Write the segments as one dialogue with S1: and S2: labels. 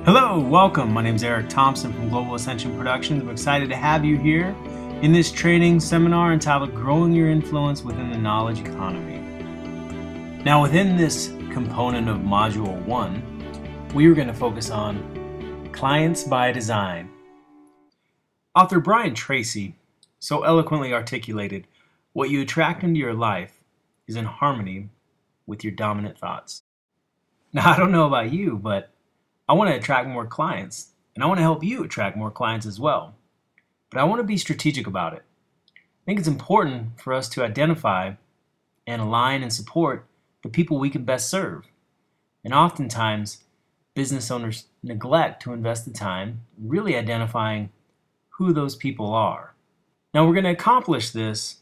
S1: Hello, welcome. My name is Eric Thompson from Global Ascension Productions. I'm excited to have you here in this training seminar entitled Growing Your Influence Within the Knowledge Economy. Now, within this component of Module 1, we are going to focus on Clients by Design. Author Brian Tracy so eloquently articulated, what you attract into your life is in harmony with your dominant thoughts. Now, I don't know about you, but I want to attract more clients, and I want to help you attract more clients as well. But I want to be strategic about it. I think it's important for us to identify and align and support the people we can best serve. And oftentimes, business owners neglect to invest the time really identifying who those people are. Now, we're going to accomplish this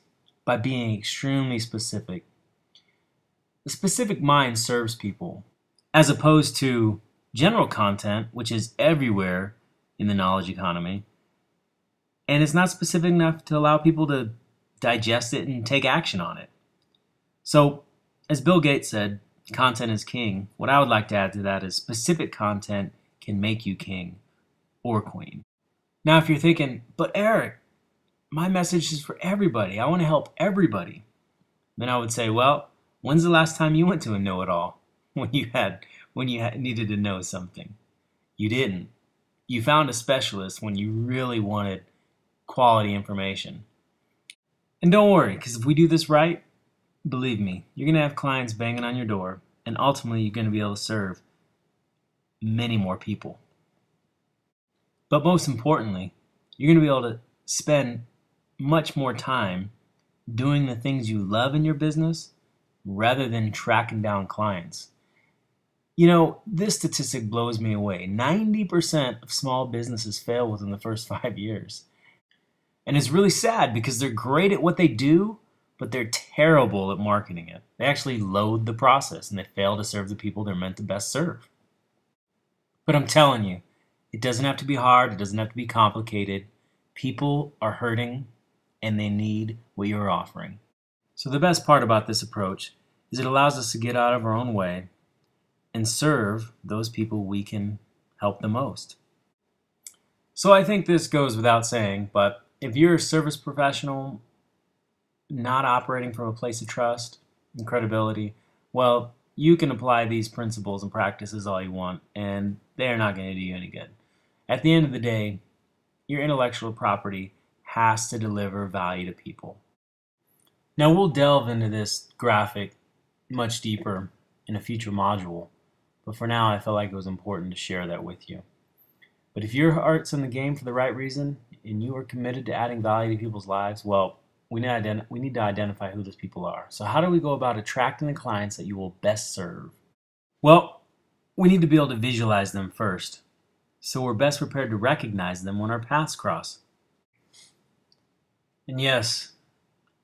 S1: by being extremely specific. The specific mind serves people, as opposed to general content, which is everywhere in the knowledge economy, and it's not specific enough to allow people to digest it and take action on it. So, as Bill Gates said, content is king. What I would like to add to that is specific content can make you king or queen. Now, if you're thinking, but Eric, my message is for everybody. I want to help everybody. Then I would say, well, when's the last time you went to a know-it-all when you needed to know something? You didn't. You found a specialist when you really wanted quality information. And don't worry, because if we do this right, believe me, you're going to have clients banging on your door, and ultimately you're going to be able to serve many more people. But most importantly, you're going to be able to spend much more time doing the things you love in your business rather than tracking down clients. You know, this statistic blows me away. 90% of small businesses fail within the first 5 years. And it's really sad because they're great at what they do, but they're terrible at marketing it. They actually load the process and they fail to serve the people they're meant to best serve. But I'm telling you, it doesn't have to be hard. It doesn't have to be complicated. People are hurting and they need what you're offering. So the best part about this approach is it allows us to get out of our own way and serve those people we can help the most. So I think this goes without saying, but if you're a service professional not operating from a place of trust and credibility, well, you can apply these principles and practices all you want, and they're not going to do you any good. At the end of the day, your intellectual property has to deliver value to people. Now, we'll delve into this graphic much deeper in a future module. But for now, I felt like it was important to share that with you. But if your heart's in the game for the right reason, and you are committed to adding value to people's lives, well, we need to identify who those people are. So how do we go about attracting the clients that you will best serve? Well, we need to be able to visualize them first, so we're best prepared to recognize them when our paths cross. And yes,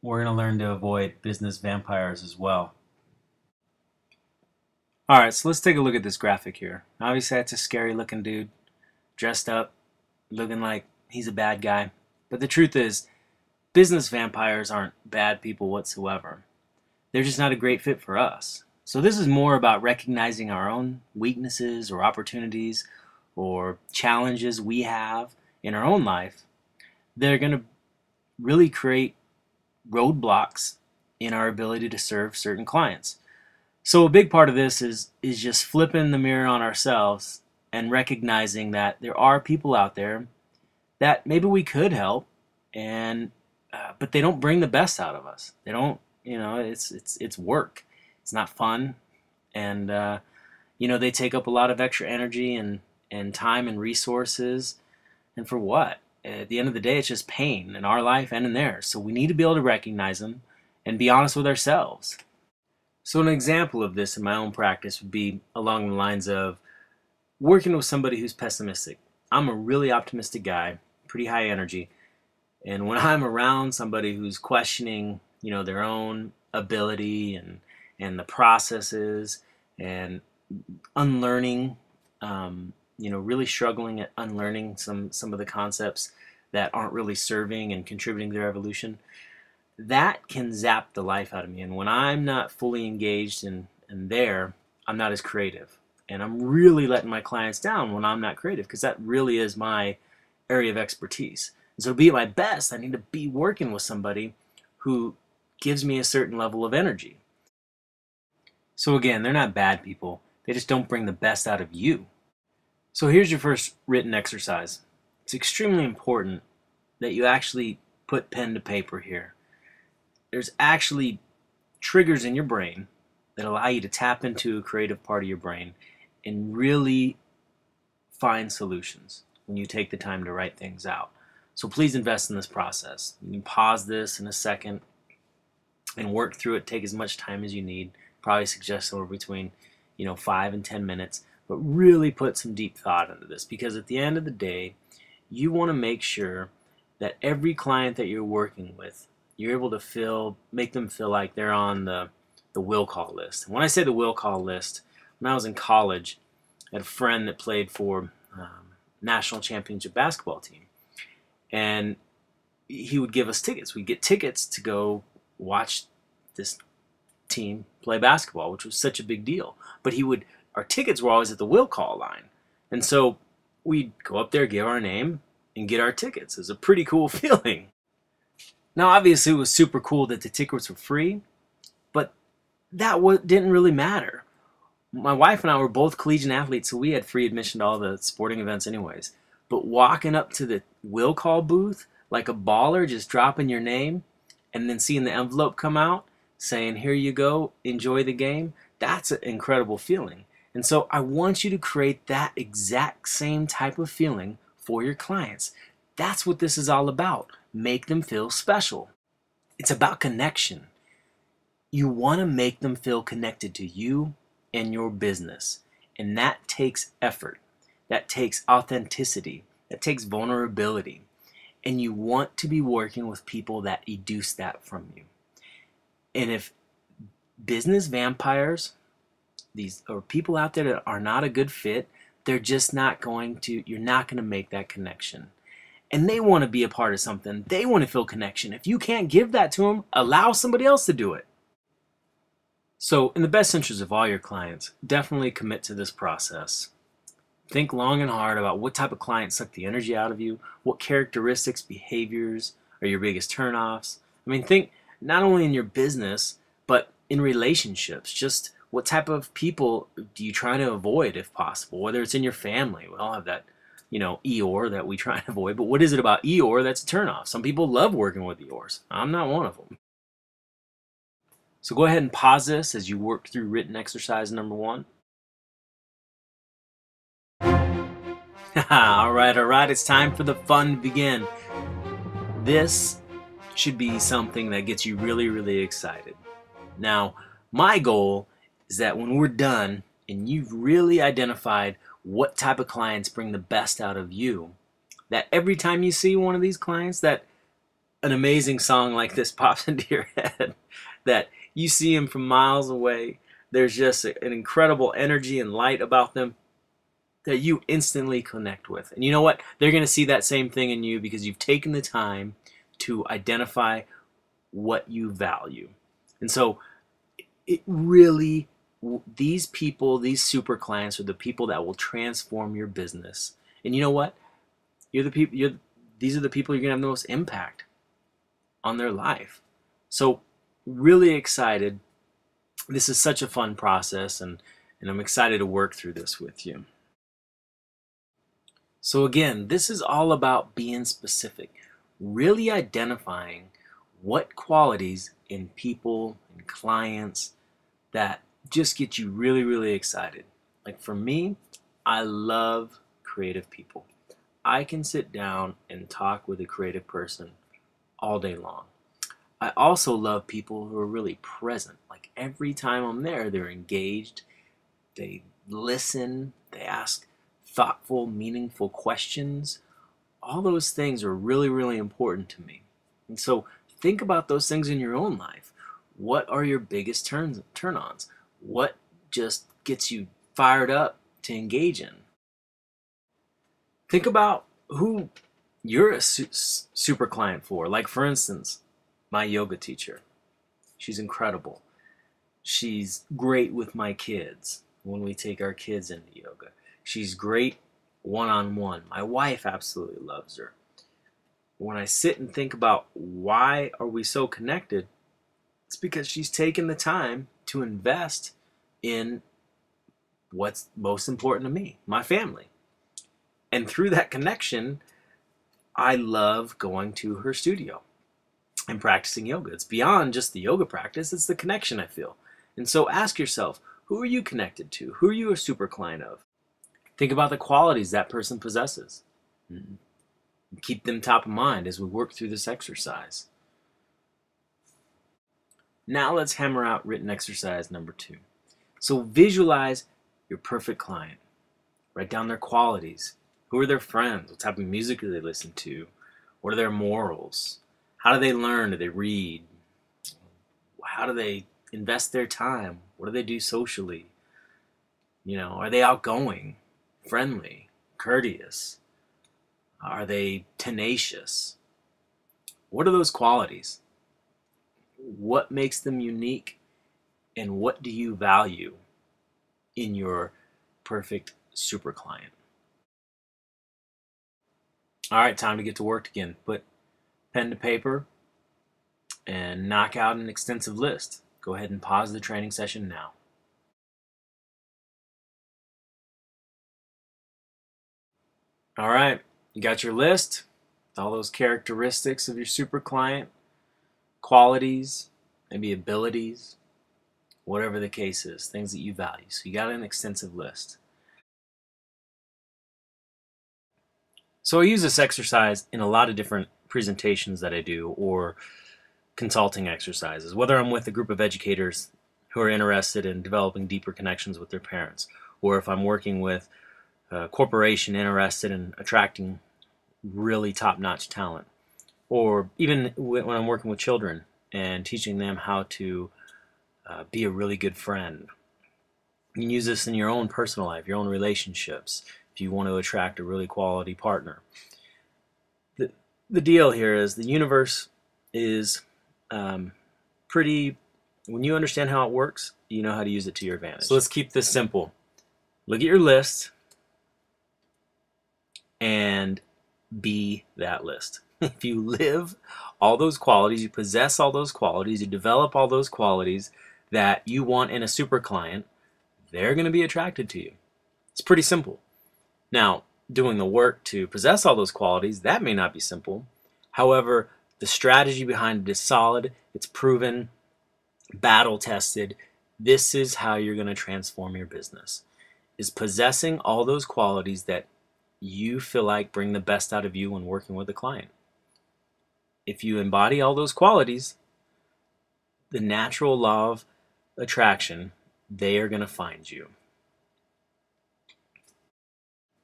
S1: we're going to learn to avoid business vampires as well. Alright, so let's take a look at this graphic here. Obviously that's a scary looking dude, dressed up, looking like he's a bad guy. But the truth is, business vampires aren't bad people whatsoever. They're just not a great fit for us. So this is more about recognizing our own weaknesses or opportunities or challenges we have in our own life that are going to really create roadblocks in our ability to serve certain clients. So a big part of this is just flipping the mirror on ourselves and recognizing that there are people out there that maybe we could help, and but they don't bring the best out of us. They don't, it's work. It's not fun, and they take up a lot of extra energy and time and resources, and for what? At the end of the day, it's just pain in our life and in theirs. So we need to be able to recognize them and be honest with ourselves. So an example of this in my own practice would be along the lines of working with somebody who's pessimistic. I'm a really optimistic guy, pretty high energy, and when I'm around somebody who's questioning, their own ability and the processes and unlearning, really struggling at unlearning some of the concepts that aren't really serving and contributing to their evolution, that can zap the life out of me. And when I'm not fully engaged in there, I'm not as creative. And I'm really letting my clients down when I'm not creative, because that really is my area of expertise. And so to be at my best, I need to be working with somebody who gives me a certain level of energy. So again, they're not bad people. They just don't bring the best out of you. So here's your first written exercise. It's extremely important that you actually put pen to paper here. There's actually triggers in your brain that allow you to tap into a creative part of your brain and really find solutions when you take the time to write things out. So please invest in this process. You can pause this in a second and work through it. Take as much time as you need. Probably suggest somewhere between 5 and 10 minutes, but really put some deep thought into this, because at the end of the day, you want to make sure that every client that you're working with, you're able to make them feel like they're on the will call list. And when I say the will call list, when I was in college, I had a friend that played for national championship basketball team, and he would give us tickets. We'd get tickets to go watch this team play basketball, which was such a big deal. But our tickets were always at the will call line, and so we'd go up there, give our name, and get our tickets. It was a pretty cool feeling. Now, obviously, it was super cool that the tickets were free, but that didn't really matter. My wife and I were both collegiate athletes, so we had free admission to all the sporting events anyways. But walking up to the will call booth like a baller, just dropping your name, and then seeing the envelope come out saying, "Here you go, enjoy the game," that's an incredible feeling. And so I want you to create that exact same type of feeling for your clients. That's what this is all about. Make them feel special. It's about connection. You want to make them feel connected to you and your business. And that takes effort. That takes authenticity. That takes vulnerability. And you want to be working with people that educe that from you. And if business vampires, or people out there that are not a good fit, you're not going to make that connection. And they want to be a part of something. They want to feel connection. If you can't give that to them, allow somebody else to do it. So in the best interest of all your clients, definitely commit to this process. Think long and hard about what type of clients suck the energy out of you, what characteristics, behaviors are your biggest turnoffs. I mean, think not only in your business, but in relationships. Just what type of people do you try to avoid if possible? Whether it's in your family, we all have that, Eeyore that we try to avoid. But what is it about Eeyore that's a turnoff? Some people love working with Eeyores. I'm not one of them. So go ahead and pause this as you work through written exercise number 1. All right, it's time for the fun to begin. This should be something that gets you really, really excited. Now, my goal is that when we're done and you've really identified what type of clients bring the best out of you, that every time you see one of these clients, that an amazing song like this pops into your head, that you see them from miles away, there's just an incredible energy and light about them that you instantly connect with. And you know what? They're going to see that same thing in you because you've taken the time to identify what you value. And so it really, these people, these super clients are the people that will transform your business. And you know what? These are the people you're going to have the most impact on their life. So really excited. This is such a fun process, and I'm excited to work through this with you. So again, this is all about being specific, really identifying what qualities in people and clients that just get you really, really excited. Like for me, I love creative people. I can sit down and talk with a creative person all day long. I also love people who are really present. Like every time I'm there, they're engaged, they listen, they ask thoughtful, meaningful questions. All those things are really, really important to me. And so think about those things in your own life. What are your biggest turn-ons? What just gets you fired up to engage in? Think about who you're a super client for. Like for instance, my yoga teacher. She's incredible. She's great with my kids. when we take our kids into yoga. She's great one-on-one. My wife absolutely loves her. When I sit and think about why are we so connected, it's because she's taken the time to invest in what's most important to me, my family. And through that connection, I love going to her studio and practicing yoga. It's beyond just the yoga practice, it's the connection I feel. And so ask yourself, who are you connected to? Who are you a super client of? Think about the qualities that person possesses. Keep them top of mind as we work through this exercise. Now let's hammer out written exercise number 2. So visualize your perfect client. Write down their qualities. Who are their friends? What type of music do they listen to? What are their morals? How do they learn? Do they read? How do they invest their time? What do they do socially? Are they outgoing, friendly, courteous? Are they tenacious? What are those qualities? What makes them unique? And what do you value in your perfect super client? All right, time to get to work again. Put pen to paper and knock out an extensive list. Go ahead and pause the training session now. All right, you got your list, all those characteristics of your super client, qualities, maybe abilities, whatever the case is, things that you value. So you got an extensive list. So I use this exercise in a lot of different presentations that I do or consulting exercises, whether I'm with a group of educators who are interested in developing deeper connections with their parents, or if I'm working with a corporation interested in attracting really top-notch talent, or even when I'm working with children and teaching them how to be a really good friend. You can use this in your own personal life, your own relationships, if you want to attract a really quality partner. The deal here is the universe is pretty, when you understand how it works, you know how to use it to your advantage. So let's keep this simple. Look at your list and be that list. If you live all those qualities, you possess all those qualities, you develop all those qualities that you want in a super client, they're going to be attracted to you. It's pretty simple. Now, doing the work to possess all those qualities, that may not be simple. However, the strategy behind it is solid, it's proven, battle tested. This is how you're going to transform your business, is possessing all those qualities that you feel like bring the best out of you when working with a client. If you embody all those qualities, the natural law of attraction, they are going to find you.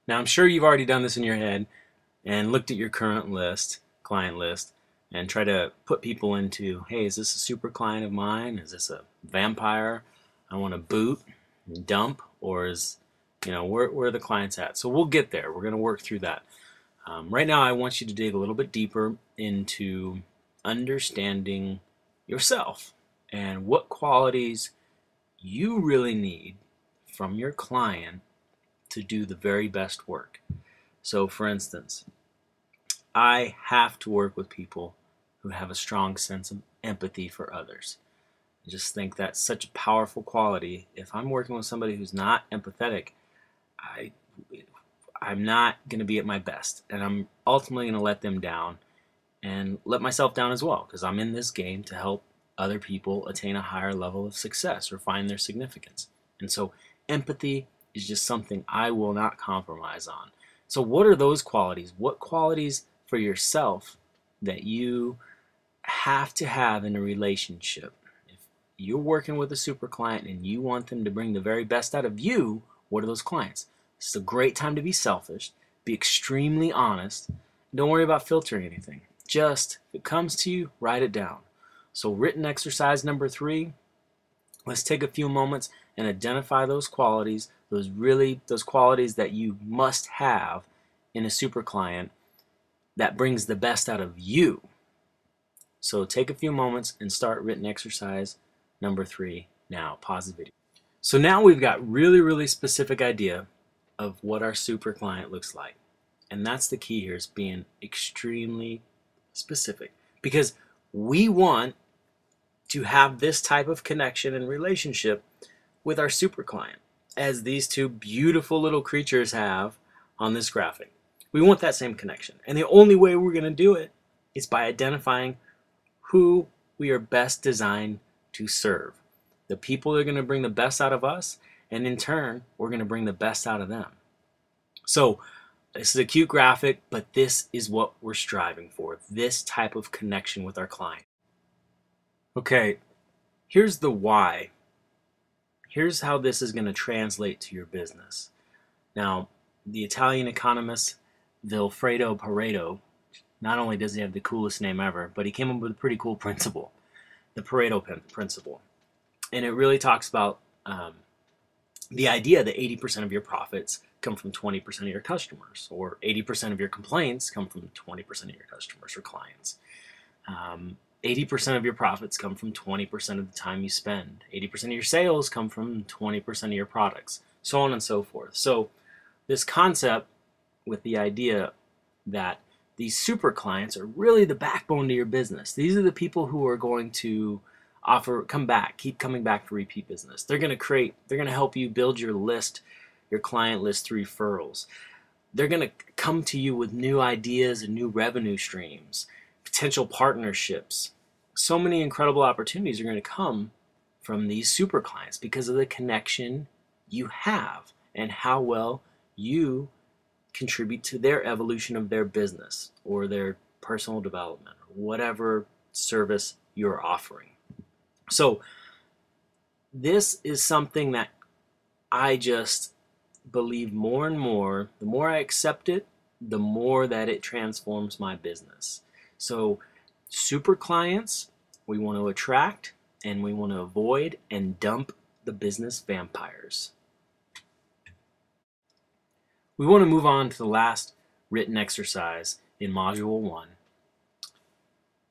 S1: Now, I'm sure you've already done this in your head and looked at your current list, client list, and try to put people into, hey, is this a super client of mine? Is this a vampire I want to boot and dump? Or is, where are the clients at? So we'll get there. We're going to work through that. Right now, I want you to dig a little bit deeper into understanding yourself and what qualities you really need from your client to do the very best work. So for instance, I have to work with people who have a strong sense of empathy for others. I just think that's such a powerful quality. If I'm working with somebody who's not empathetic, I'm not going to be at my best, and I'm ultimately going to let them down and let myself down as well, because I'm in this game to help other people attain a higher level of success or find their significance. And so empathy is just something I will not compromise on. So what are those qualities? What qualities for yourself that you have to have in a relationship? If you're working with a super client and you want them to bring the very best out of you, what are those clients? This is a great time to be selfish, be extremely honest. Don't worry about filtering anything. Just, if it comes to you, write it down. So written exercise number 3, let's take a few moments and identify those qualities, those qualities that you must have in a super client that brings the best out of you. So take a few moments and start written exercise number 3 now. Pause the video. So now we've got really specific idea of what our super client looks like. And that's the key here, is being extremely specific, because we want to have this type of connection and relationship with our super client, as these two beautiful little creatures have on this graphic. We want that same connection. And the only way we're going to do it is by identifying who we are best designed to serve. The people that are going to bring the best out of us, and in turn, we're going to bring the best out of them. So this is a cute graphic, but this is what we're striving for, this type of connection with our client. Okay, here's the why. Here's how this is going to translate to your business. Now, the Italian economist Vilfredo Pareto, not only does he have the coolest name ever, but he came up with a pretty cool principle, the Pareto principle. And it really talks about the idea that 80% of your profits come from 20% of your customers, or 80% of your complaints come from 20% of your customers or clients. 80% of your profits come from 20% of the time you spend. 80% of your sales come from 20% of your products, so on and so forth. So this concept with the idea that these super clients are really the backbone to your business. These are the people who are going to keep coming back for repeat business. They're going to help you build your list, your client list through referrals. They're going to come to you with new ideas and new revenue streams, potential partnerships. So many incredible opportunities are going to come from these super clients because of the connection you have and how well you contribute to their evolution of their business or their personal development or whatever service you're offering. So this is something that I just believe more and more. The more I accept it, the more that it transforms my business. So super clients, we want to attract, and we want to avoid and dump the business vampires. We want to move on to the last written exercise in Module 1.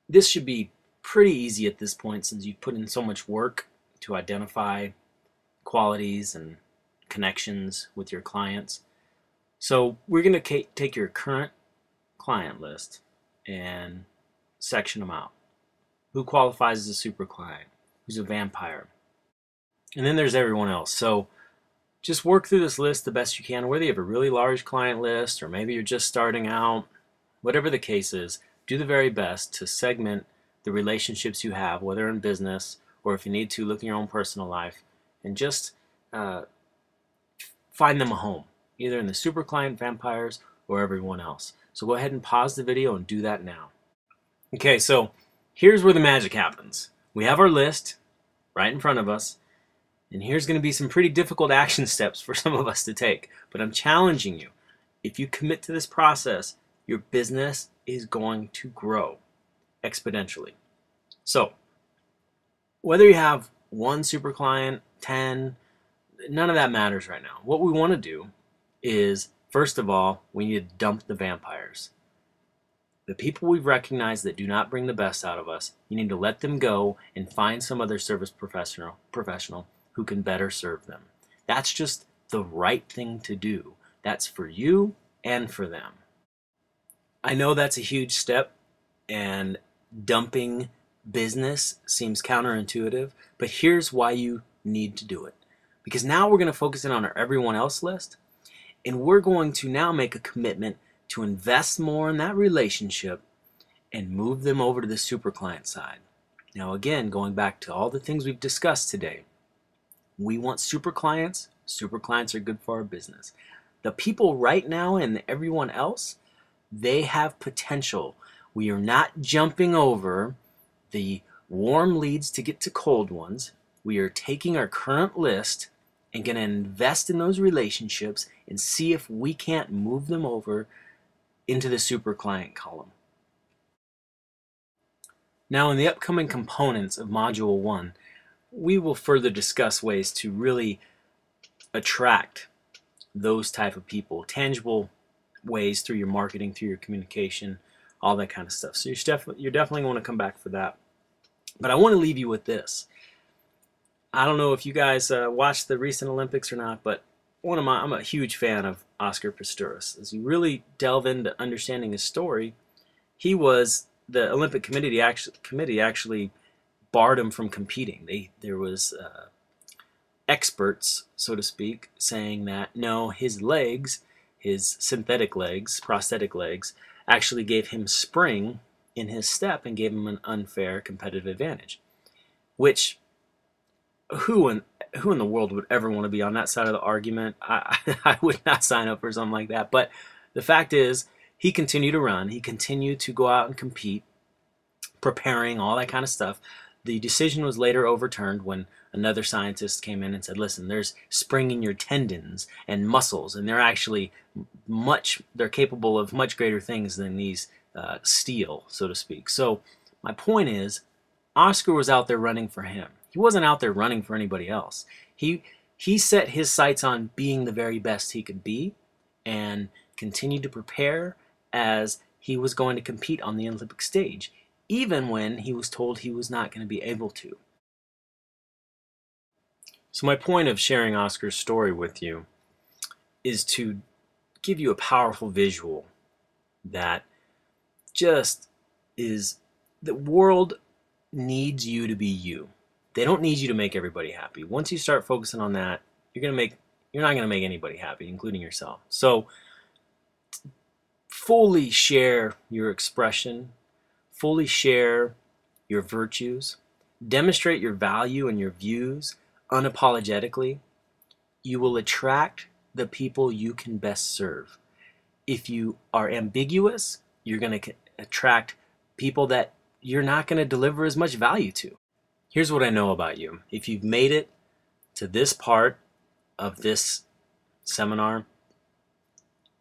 S1: This should be pretty easy at this point, since you've put in so much work to identify qualities and connections with your clients. So we're going to take your current client list and section them out. Who qualifies as a super client? Who's a vampire? And then there's everyone else. So just work through this list the best you can, whether you have a really large client list or maybe you're just starting out. Whatever the case is, do the very best to segment the relationships you have, whether in business or if you need to, look in your own personal life, and just find them a home, either in the super client vampires or everyone else. So go ahead and pause the video and do that now. Okay, so here's where the magic happens. We have our list right in front of us, and here's going to be some pretty difficult action steps for some of us to take, but I'm challenging you. If you commit to this process, your business is going to grow exponentially. So whether you have one super client, 10, none of that matters right now. What we want to do is, first of all, we need to dump the vampires. The people we've recognized that do not bring the best out of us, you need to let them go and find some other service professional who can better serve them. That's just the right thing to do. That's for you and for them. I know that's a huge step, and dumping business seems counterintuitive, but here's why you need to do it. Because now we're going to focus in on our everyone else list, and we're going to now make a commitment to invest more in that relationship and move them over to the super client side. Now again, going back to all the things we've discussed today, we want super clients. Super clients are good for our business. The people right now and everyone else, they have potential. We are not jumping over the warm leads to get to cold ones. We are taking our current list and going to invest in those relationships and see if we can't move them over into the super client column. Now, in the upcoming components of Module 1, we will further discuss ways to really attract those type of people, tangible ways through your marketing, through your communication, all that kind of stuff. So you're definitely going to come back for that. But I want to leave you with this. I don't know if you guys watched the recent Olympics or not, but I'm a huge fan of Oscar Pistorius. As you really delve into understanding his story, the Olympic committee actually barred him from competing. There was experts, so to speak, saying that no, his legs, his synthetic legs, prosthetic legs, actually gave him spring in his step and gave him an unfair competitive advantage. Which who in the world would ever want to be on that side of the argument? I would not sign up for something like that. But the fact is, he continued to run. He continued to go out and compete, preparing, all that kind of stuff. The decision was later overturned when another scientist came in and said, listen, there's spring in your tendons and muscles, and they're capable of much greater things than these steel, so to speak. So my point is, Oscar was out there running for him. He wasn't out there running for anybody else. He set his sights on being the very best he could be and continued to prepare as he was going to compete on the Olympic stage, even when he was told he was not going to be able to. So my point of sharing Oscar's story with you is to give you a powerful visual that just is the world needs you to be you. They don't need you to make everybody happy. Once you start focusing on that, you're not going to make anybody happy, including yourself. So fully share your expression, fully share your virtues, demonstrate your value and your views unapologetically. You will attract the people you can best serve. If you are ambiguous, you're going to attract people that you're not going to deliver as much value to. Here's what I know about you. If you've made it to this part of this seminar,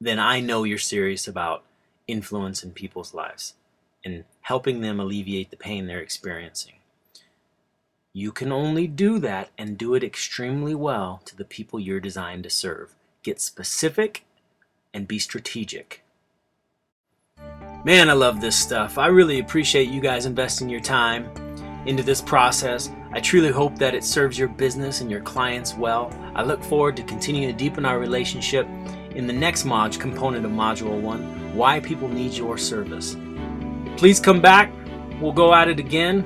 S1: then I know you're serious about influence in people's lives and helping them alleviate the pain they're experiencing. You can only do that and do it extremely well to the people you're designed to serve. Get specific and be strategic. Man, I love this stuff. I really appreciate you guys investing your time into this process. I truly hope that it serves your business and your clients well. I look forward to continuing to deepen our relationship in the next component of Module 1, Why People Need Your Service. Please come back. We'll go at it again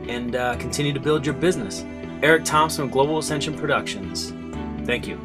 S1: and continue to build your business. Eric Thompson of Global Ascension Productions. Thank you.